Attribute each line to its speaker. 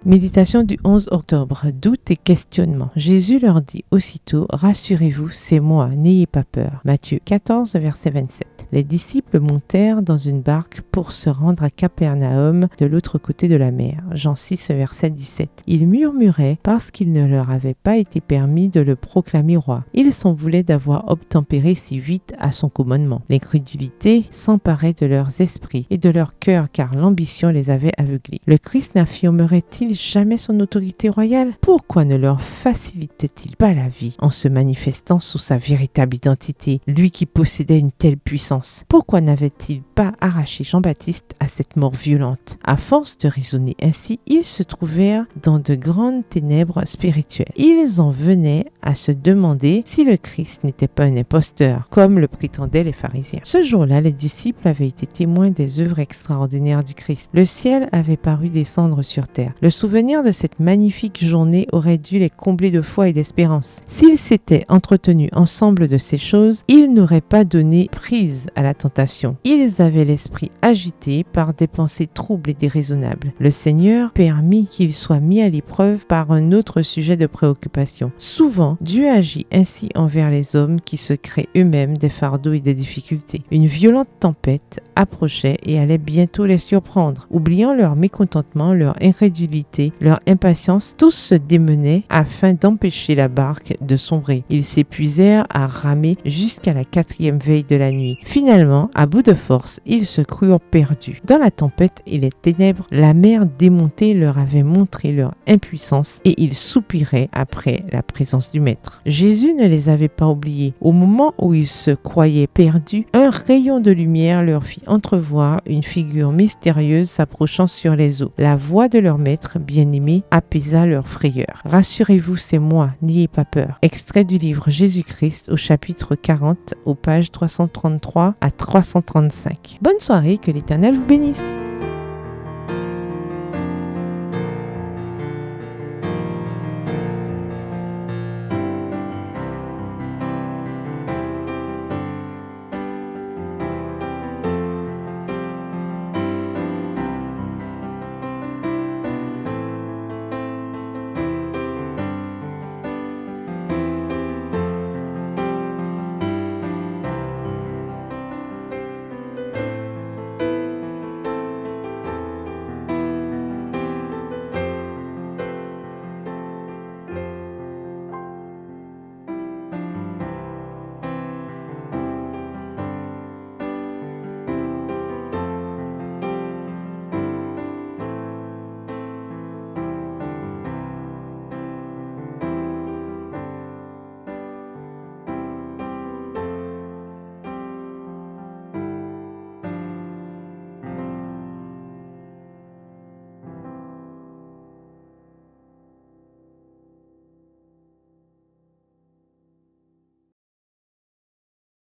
Speaker 1: Méditation du 11 octobre, doute et questionnement. Jésus leur dit aussitôt, rassurez-vous, c'est moi, n'ayez pas peur. Matthieu 14, verset 27. Les disciples montèrent dans une barque pour se rendre à Capernaum de l'autre côté de la mer. Jean 6, verset 17. Ils murmuraient parce qu'il ne leur avait pas été permis de le proclamer roi. Ils s'en voulaient d'avoir obtempéré si vite à son commandement. L'incrédulité s'emparait de leurs esprits et de leur cœur car l'ambition les avait aveuglés. Le Christ n'affirmerait-il jamais son autorité royale? Pourquoi ne leur facilitait-il pas la vie en se manifestant sous sa véritable identité, lui qui possédait une telle puissance? Pourquoi n'avait-il pas arraché Jean-Baptiste à cette mort violente? À force de raisonner ainsi, ils se trouvèrent dans de grandes ténèbres spirituelles. Ils en venaient à se demander si le Christ n'était pas un imposteur, comme le prétendaient les pharisiens. Ce jour-là, les disciples avaient été témoins des œuvres extraordinaires du Christ. Le ciel avait paru descendre sur terre. Le souvenir de cette magnifique journée aurait dû les combler de foi et d'espérance. S'ils s'étaient entretenus ensemble de ces choses, ils n'auraient pas donné prise à la tentation. Ils avaient l'esprit agité par des pensées troubles et déraisonnables. Le Seigneur permit qu'ils soient mis à l'épreuve par un autre sujet de préoccupation. Souvent, Dieu agit ainsi envers les hommes qui se créent eux-mêmes des fardeaux et des difficultés. Une violente tempête approchait et allait bientôt les surprendre. Oubliant leur mécontentement, leur incrédulité, leur impatience, tous se démenaient afin d'empêcher la barque de sombrer. Ils s'épuisèrent à ramer jusqu'à la 4e veille de la nuit. Finalement, à bout de force, ils se crurent perdus. Dans la tempête et les ténèbres, la mer démontée leur avait montré leur impuissance et ils soupiraient après la présence du Maître. Jésus ne les avait pas oubliés. Au moment où ils se croyaient perdus, un rayon de lumière leur fit entrevoir une figure mystérieuse s'approchant sur les eaux. La voix de leur Maître bien-aimé apaisa leur frayeur. Rassurez-vous, c'est moi, n'ayez pas peur. Extrait du livre Jésus-Christ au chapitre 40, aux pages 333 à 335. Bonne soirée, que l'Éternel vous bénisse.